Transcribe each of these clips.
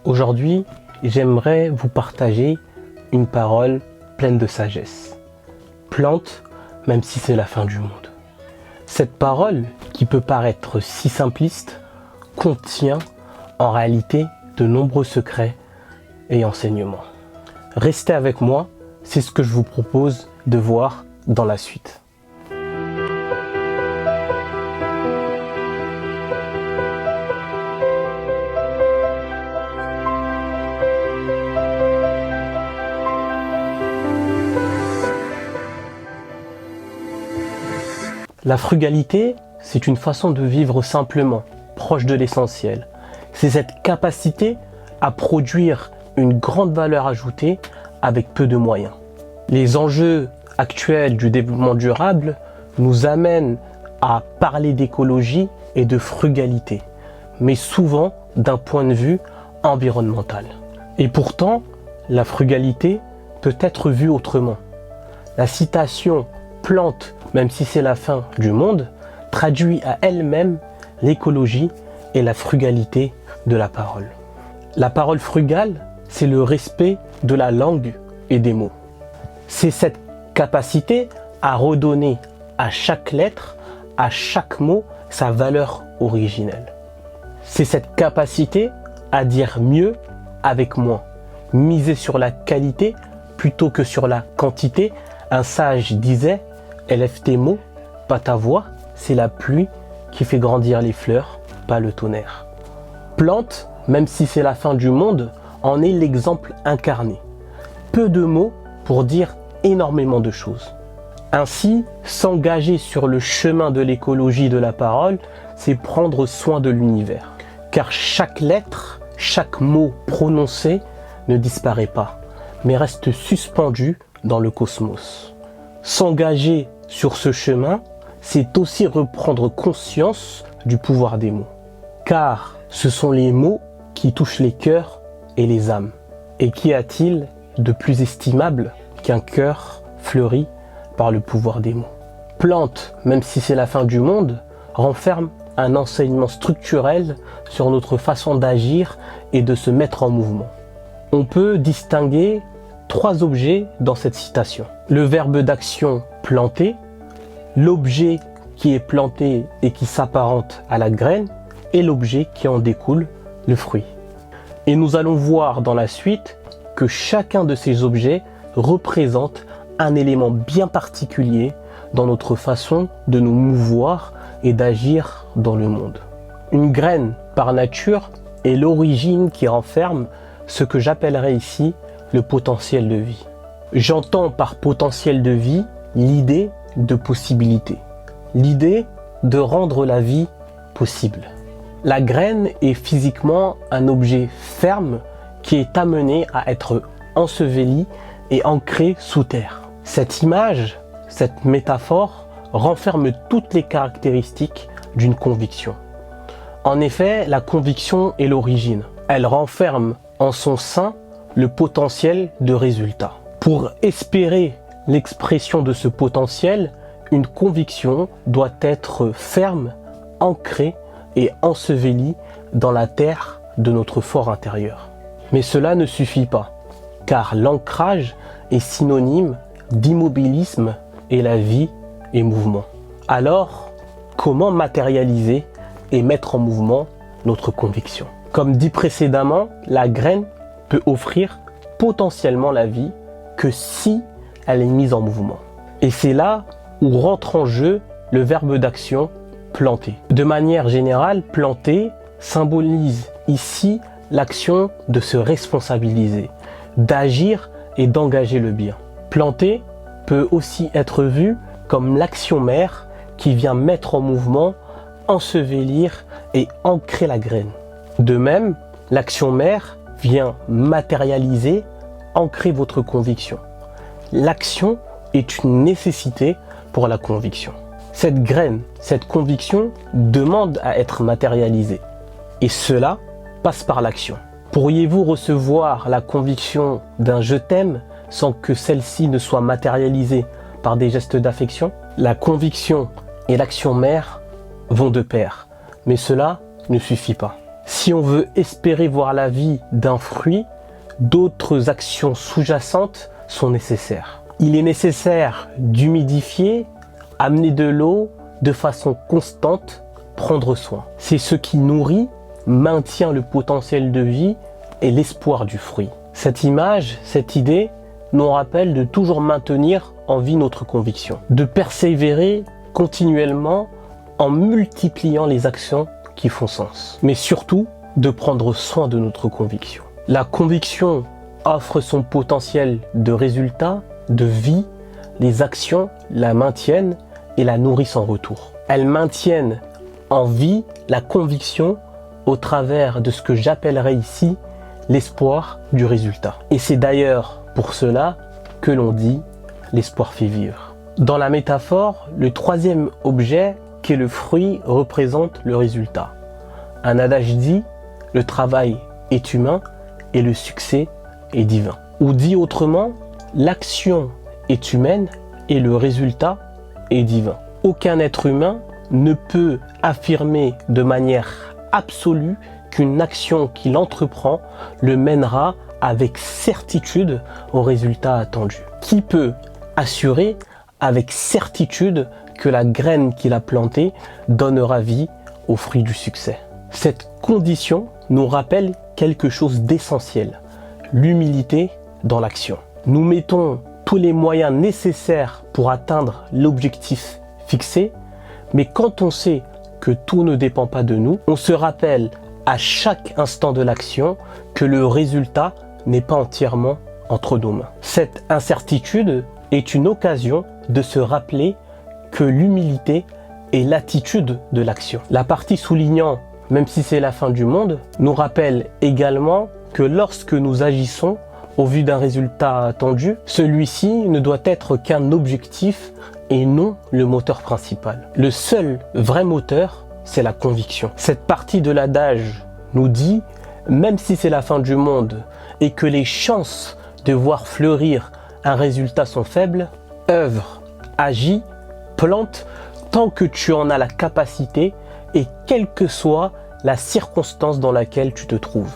Aujourd'hui, j'aimerais vous partager une parole pleine de sagesse. Plante, même si c'est la fin du monde. Cette parole, qui peut paraître si simpliste, contient en réalité de nombreux secrets et enseignements. Restez avec moi, c'est ce que je vous propose de voir dans la suite. La frugalité, c'est une façon de vivre simplement, proche de l'essentiel. C'est cette capacité à produire une grande valeur ajoutée avec peu de moyens. Les enjeux actuels du développement durable nous amènent à parler d'écologie et de frugalité, mais souvent d'un point de vue environnemental. Et pourtant, la frugalité peut être vue autrement. La citation « plante, même si c'est la fin du monde » traduit à elle-même l'écologie et la frugalité de la parole. La parole frugale, c'est le respect de la langue et des mots. C'est cette capacité à redonner à chaque lettre, à chaque mot, sa valeur originelle. C'est cette capacité à dire mieux avec moins, miser sur la qualité plutôt que sur la quantité. Un sage disait « élève tes mots, pas ta voix, c'est la pluie qui fait grandir les fleurs, pas le tonnerre ». Plante, même si c'est la fin du monde, en est l'exemple incarné. Peu de mots pour dire énormément de choses. Ainsi, s'engager sur le chemin de l'écologie de la parole, c'est prendre soin de l'univers. Car chaque lettre, chaque mot prononcé ne disparaît pas, mais reste suspendu dans le cosmos. S'engager sur ce chemin, c'est aussi reprendre conscience du pouvoir des mots. Car ce sont les mots qui touchent les cœurs et les âmes. Et qu'y a-t-il de plus estimable qu'un cœur fleuri par le pouvoir des mots? Plante, même si c'est la fin du monde, renferme un enseignement structurel sur notre façon d'agir et de se mettre en mouvement. On peut distinguer 3 objets dans cette citation. Le verbe d'action planter, l'objet qui est planté et qui s'apparente à la graine, et l'objet qui en découle, le fruit. Et nous allons voir dans la suite que chacun de ces objets représente un élément bien particulier dans notre façon de nous mouvoir et d'agir dans le monde. Une graine, par nature, est l'origine qui renferme ce que j'appellerais ici le potentiel de vie. J'entends par potentiel de vie l'idée de possibilité, l'idée de rendre la vie possible. La graine est physiquement un objet ferme qui est amené à être enseveli et ancré sous terre. Cette image, cette métaphore, renferme toutes les caractéristiques d'une conviction. En effet, la conviction est l'origine. Elle renferme en son sein le potentiel de résultat. Pour espérer l'expression de ce potentiel, une conviction doit être ferme, ancrée et ensevelie dans la terre de notre fort intérieur. Mais cela ne suffit pas, car l'ancrage est synonyme d'immobilisme et la vie est mouvement. Alors, comment matérialiser et mettre en mouvement notre conviction? Comme dit précédemment, la graine peut offrir potentiellement la vie que si elle est mise en mouvement. Et c'est là où rentre en jeu le verbe d'action planter. De manière générale, planter symbolise ici l'action de se responsabiliser, d'agir et d'engager le bien. Planter peut aussi être vu comme l'action mère qui vient mettre en mouvement, ensevelir et ancrer la graine. De même, l'action mère vient matérialiser, ancrer votre conviction. L'action est une nécessité pour la conviction. Cette graine, cette conviction demande à être matérialisée. Et cela passe par l'action. Pourriez-vous recevoir la conviction d'un « je t'aime » sans que celle-ci ne soit matérialisée par des gestes d'affection? La conviction et l'action mère vont de pair, mais cela ne suffit pas. Si on veut espérer voir la vie d'un fruit, d'autres actions sous-jacentes sont nécessaires. Il est nécessaire d'humidifier, amener de l'eau de façon constante, prendre soin. C'est ce qui nourrit, maintient le potentiel de vie et l'espoir du fruit. Cette image, cette idée, nous rappelle de toujours maintenir en vie notre conviction, de persévérer continuellement en multipliant les actions qui font sens, mais surtout de prendre soin de notre conviction. La conviction offre son potentiel de résultat, de vie, les actions la maintiennent et la nourrissent en retour. Elles maintiennent en vie la conviction au travers de ce que j'appellerais ici l'espoir du résultat. Et c'est d'ailleurs pour cela que l'on dit l'espoir fait vivre. Dans la métaphore, le troisième objet qui est le fruit représente le résultat. Un adage dit, le travail est humain et le succès est divin. Ou dit autrement, l'action est humaine et le résultat est divin. Aucun être humain ne peut affirmer de manière absolue qu'une action qu'il entreprend le mènera avec certitude au résultat attendu. Qui peut assurer avec certitude que la graine qu'il a plantée donnera vie au fruit du succès? Cette condition nous rappelle quelque chose d'essentiel, l'humilité dans l'action. Nous mettons tous les moyens nécessaires pour atteindre l'objectif fixé, mais quand on sait que tout ne dépend pas de nous, on se rappelle à chaque instant de l'action que le résultat n'est pas entièrement entre nos mains. Cette incertitude est une occasion de se rappeler que l'humilité est l'attitude de l'action. La partie soulignant, même si c'est la fin du monde, nous rappelle également que lorsque nous agissons au vu d'un résultat attendu, celui-ci ne doit être qu'un objectif et non le moteur principal. Le seul vrai moteur, c'est la conviction. Cette partie de l'adage nous dit, même si c'est la fin du monde et que les chances de voir fleurir un résultat sont faibles, œuvre, agis, plante tant que tu en as la capacité et quelle que soit la circonstance dans laquelle tu te trouves.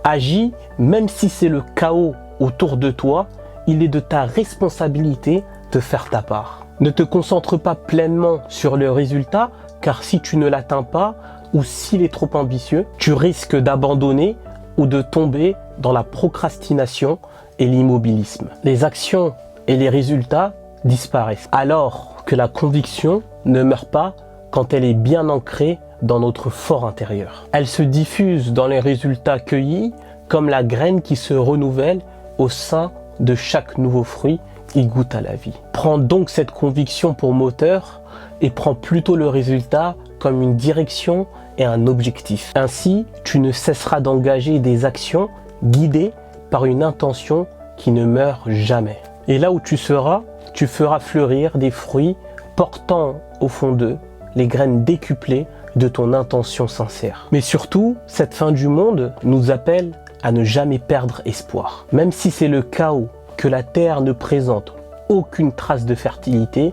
Agis même si c'est le chaos autour de toi, il est de ta responsabilité de faire ta part. Ne te concentre pas pleinement sur le résultat, car si tu ne l'atteins pas ou s'il est trop ambitieux, tu risques d'abandonner ou de tomber dans la procrastination et l'immobilisme. Les actions et les résultats disparaissent, alors que la conviction ne meurt pas quand elle est bien ancrée dans notre fort intérieur. Elle se diffuse dans les résultats cueillis comme la graine qui se renouvelle au sein de chaque nouveau fruit qui goûte à la vie. Prends donc cette conviction pour moteur et prends plutôt le résultat comme une direction et un objectif. Ainsi, tu ne cesseras d'engager des actions guidées par une intention qui ne meurt jamais. Et là où tu seras, tu feras fleurir des fruits portant au fond d'eux les graines décuplées de ton intention sincère. Mais surtout, cette fin du monde nous appelle à ne jamais perdre espoir. Même si c'est le chaos, que la terre ne présente aucune trace de fertilité,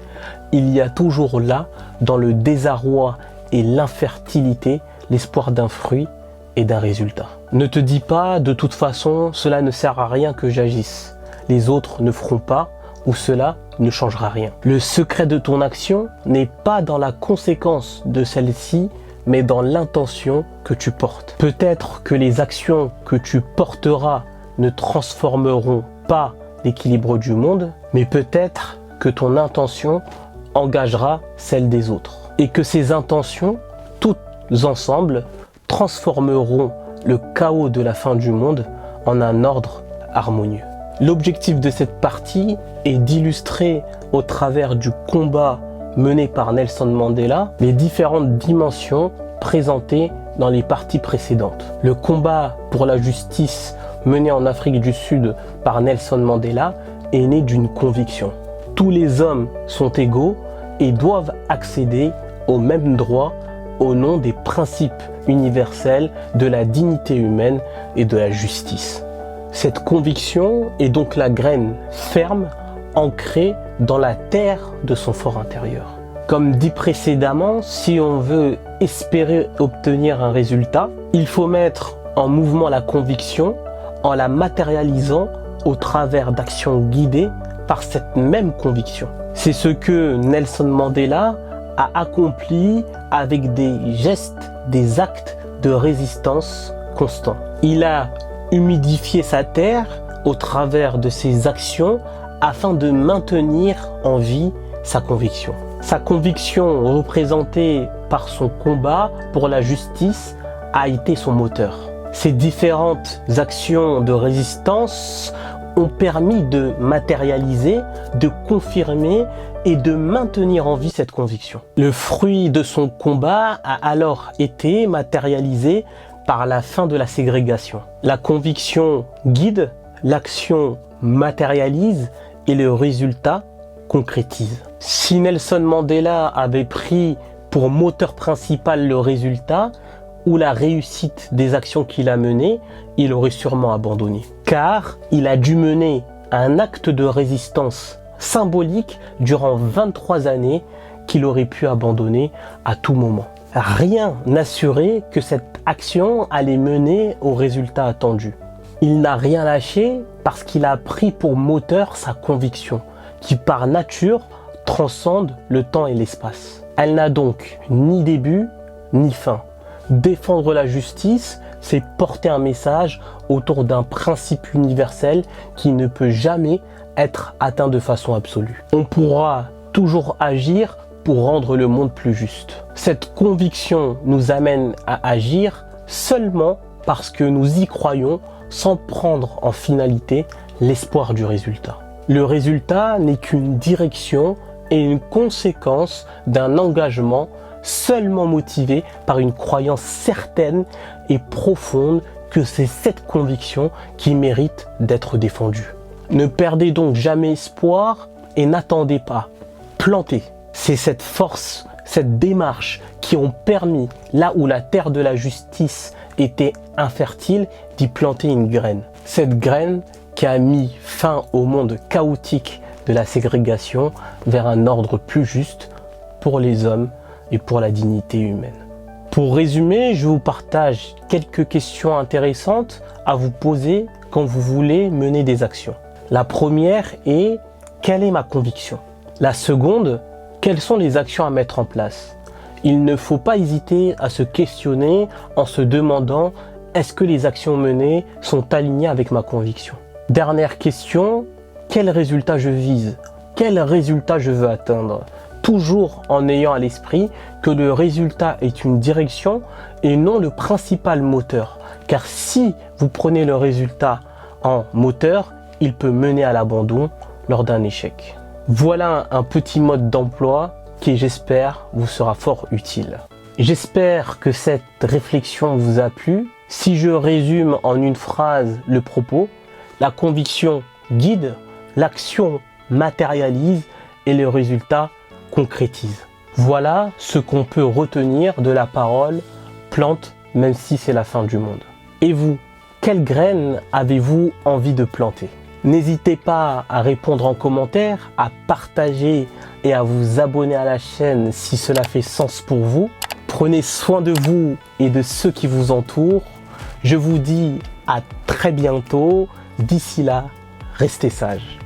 il y a toujours là, dans le désarroi et l'infertilité, l'espoir d'un fruit et d'un résultat. Ne te dis pas, de toute façon, cela ne sert à rien que j'agisse. Les autres ne feront pas ou cela ne changera rien. Le secret de ton action n'est pas dans la conséquence de celle-ci, mais dans l'intention que tu portes. Peut-être que les actions que tu porteras ne transformeront pas l'équilibre du monde, mais peut-être que ton intention engagera celle des autres. Et que ces intentions, toutes ensemble, transformeront le chaos de la fin du monde en un ordre harmonieux. L'objectif de cette partie est d'illustrer au travers du combat mené par Nelson Mandela les différentes dimensions présentées dans les parties précédentes. Le combat pour la justice mené en Afrique du Sud par Nelson Mandela est né d'une conviction. Tous les hommes sont égaux et doivent accéder aux mêmes droits au nom des principes universels de la dignité humaine et de la justice. Cette conviction est donc la graine ferme, ancrée dans la terre de son fort intérieur. Comme dit précédemment, si on veut espérer obtenir un résultat, Il faut mettre en mouvement la conviction en la matérialisant au travers d'actions guidées par cette même conviction. C'est ce que Nelson Mandela a accompli avec des gestes, des actes de résistance constants. Il a humidifié sa terre au travers de ses actions afin de maintenir en vie sa conviction. Sa conviction représentée par son combat pour la justice a été son moteur. Ces différentes actions de résistance ont permis de matérialiser, de confirmer et de maintenir en vie cette conviction. Le fruit de son combat a alors été matérialisé par la fin de la ségrégation. La conviction guide, l'action matérialise et le résultat concrétise. Si Nelson Mandela avait pris pour moteur principal le résultat ou la réussite des actions qu'il a menées, il aurait sûrement abandonné. Car il a dû mener un acte de résistance symbolique durant 23 années qu'il aurait pu abandonner à tout moment. Rien n'assurait que cette action allait mener au résultat attendu. Il n'a rien lâché parce qu'il a pris pour moteur sa conviction, qui par nature transcende le temps et l'espace. Elle n'a donc ni début ni fin. Défendre la justice, c'est porter un message autour d'un principe universel qui ne peut jamais être atteint de façon absolue. On pourra toujours agir pour rendre le monde plus juste. Cette conviction nous amène à agir seulement parce que nous y croyons sans prendre en finalité l'espoir du résultat. Le résultat n'est qu'une direction et une conséquence d'un engagement seulement motivé par une croyance certaine et profonde que c'est cette conviction qui mérite d'être défendue. Ne perdez donc jamais espoir et n'attendez pas. Plantez. C'est cette force, cette démarche qui ont permis, là où la terre de la justice était infertile, d'y planter une graine. Cette graine qui a mis fin au monde chaotique de la ségrégation vers un ordre plus juste pour les hommes et pour la dignité humaine. Pour résumer, je vous partage quelques questions intéressantes à vous poser quand vous voulez mener des actions. La première est: quelle est ma conviction? La seconde: quelles sont les actions à mettre en place? Il ne faut pas hésiter à se questionner en se demandant: est-ce que les actions menées sont alignées avec ma conviction? Dernière question: quel résultat je vise? Quel résultat je veux atteindre? Toujours en ayant à l'esprit que le résultat est une direction et non le principal moteur. Car si vous prenez le résultat en moteur, il peut mener à l'abandon lors d'un échec. Voilà un petit mode d'emploi qui, j'espère, vous sera fort utile. J'espère que cette réflexion vous a plu. Si je résume en une phrase le propos: la conviction guide, l'action matérialise et le résultat concrétise. Voilà ce qu'on peut retenir de la parole « plante même si c'est la fin du monde ». Et vous, quelle graine avez-vous envie de planter? N'hésitez pas à répondre en commentaire, à partager et à vous abonner à la chaîne si cela fait sens pour vous. Prenez soin de vous et de ceux qui vous entourent. Je vous dis à très bientôt. D'ici là, restez sages.